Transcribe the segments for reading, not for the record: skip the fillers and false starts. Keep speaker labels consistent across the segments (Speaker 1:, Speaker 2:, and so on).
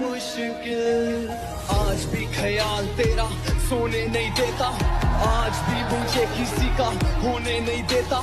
Speaker 1: मुश्किल आज भी ख्याल तेरा सोने नहीं देता, आज भी मुझे किसी का होने नहीं देता।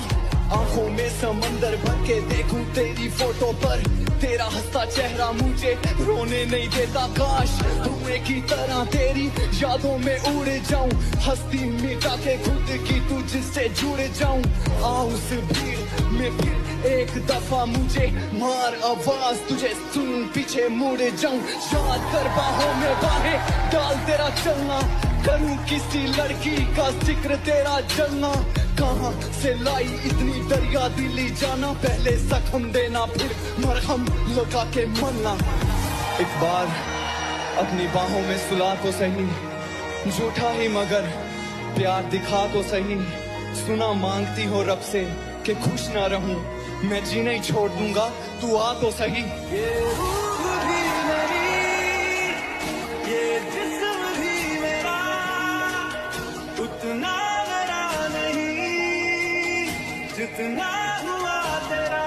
Speaker 1: आंखों में समंदर भर के देखूं तेरी फोटो पर, तेरा हंसता चेहरा मुझे रोने नहीं देता। काश धुएं की तरह तेरी यादों में उड़ जाऊं, हस्ती मिटा के खुद की तुझसे जुड़ जाऊं। आ उस भीड़ में फिर एक दफा मुझे मार आवाज, तुझे सुन पीछे मुड़ जाऊं। याद कर बाहों में बाहें डाल तेरा चलना, करूं किसी लड़की का जिक्र तेरा जलना। कहाँ से लाई इतनी दरिया दिली जाना, पहले जख्म देना फिर मरहम लगा के मरना। एक बार अपनी बाहों में सुला तो सही, झूठा ही मगर प्यार दिखा तो सही। सुना मांगती हो रब से कि खुश ना रहूं, मैं जीना ही छोड़ दूंगा, तू आ तो सही। ये रूह भी मेरी, ये जिस्म भी मेरा, उतना मेरा नहीं जितना हुआ तेरा।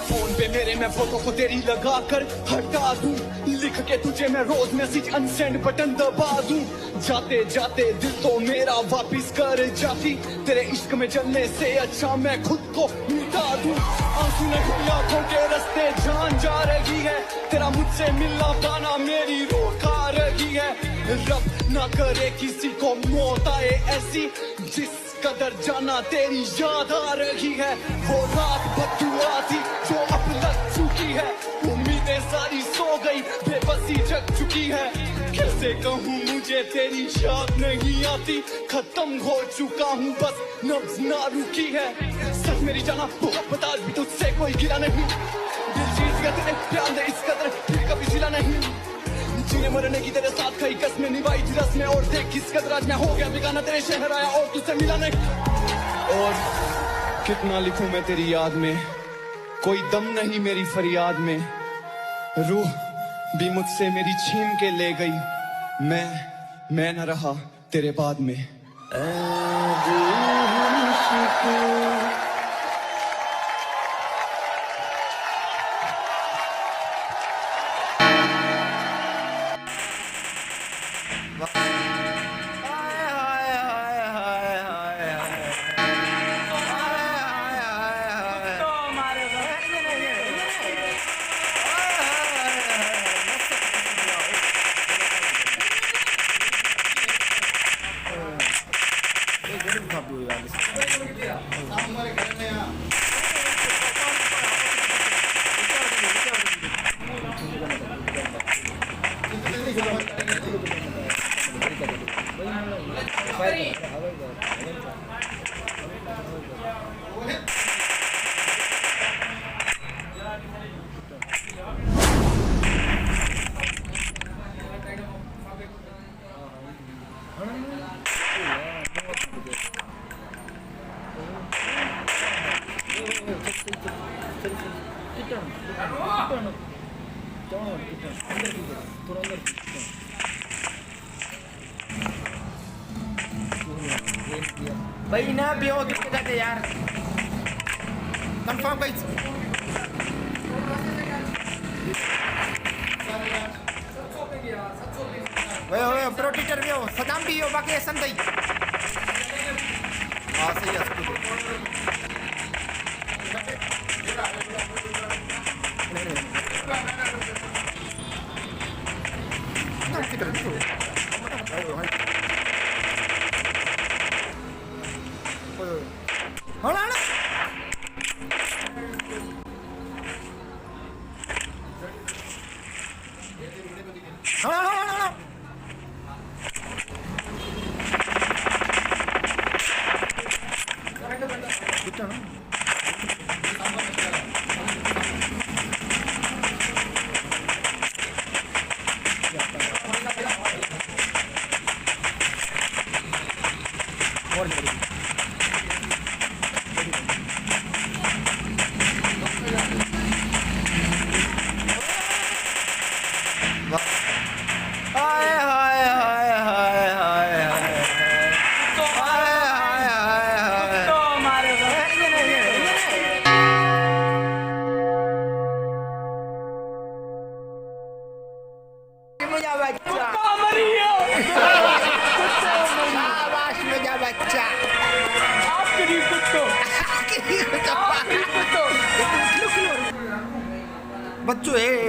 Speaker 1: फोन पे मेरे मैं फोटो को तेरी लगा कर हटा दूं, लिख के तुझे मैं रोज मैसेज अनसेंड बटन दबा दूं। जाते जाते दिल तो मेरा वापिस कर जाती, तेरे इश्क में जलने से अच्छा मैं खुद को मिटा दूं। आंसू नहीं आंखों के रास्ते जान जा रही है, तेरा मुझसे मिलना पाना मेरी रोक खा रही है। रब ना करे किसी को मौत आए ऐसी, जिस कदर जाना तेरी याद आ रही है। वो रात बदुआ थी जो अब लग चुकी है, उम्मीदें सारी सो गई, बेबसी जग चुकी है। कैसे कहूँ मुझे तेरी याद नहीं आती, खत्म हो चुका हूँ बस नब्ज ना रुकी है। सच मेरी जाना मोहब्बत आज भी तुझसे कोई गिला नहीं, दिल जीत गया तेरे प्यार ने इस कदर फिर कभी जिला नहीं। जीने मरने की तेरे साथ खाई कसमें निभाई थी रस्में, और देख किस कदर आज मैं हो गया बेगाना, तेरे शहर आया और तुझसे मिला नहीं। और कितना लिखूं मैं तेरी याद में, कोई दम नहीं मेरी फरियाद में। रूह भी मुझसे मेरी छीन के ले गई, मैं न रहा तेरे बाद में।
Speaker 2: भाई ना भी हो कितने जाते यार, कंफर्म गाइस। भाई प्रो टीचर भी हो, सदाम भी हो, बाकी ऐसा नहीं। हाँ सही है सब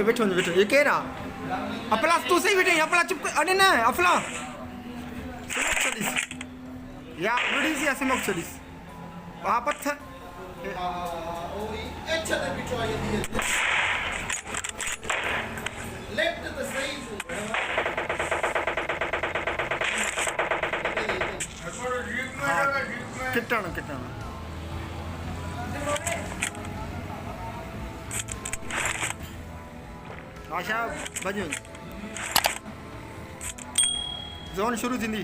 Speaker 2: बैठो बैठो ये केरा अपला तू सही बैठे अपला चुप कर अरे ना अपला या बड़ी सी सिमक चलिस वापस किटाणु किटाणु आशा भॼ ज़ोन शुरू थींदी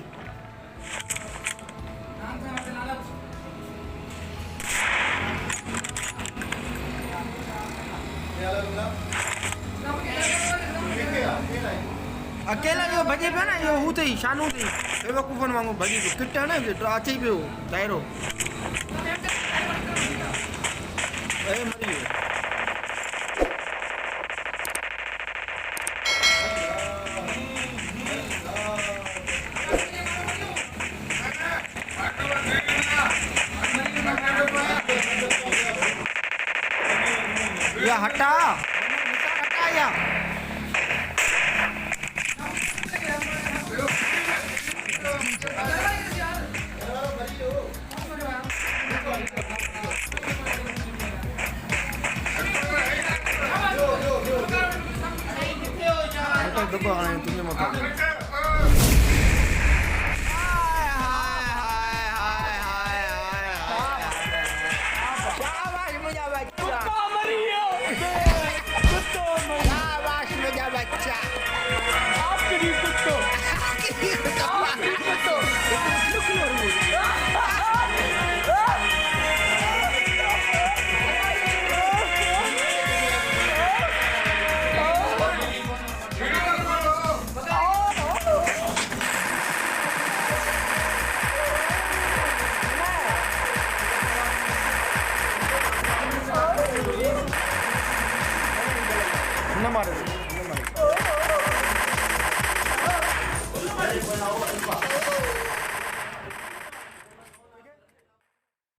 Speaker 2: अकेला जो भॼे पियो न इहो हू अथई शानू अथई बेवकूफ़नि वांगुरु भॼे पियो किट आहे न अचे पियो दाइरो मरी वियो या हटा हटा या दबा आने तुझे मत न मारो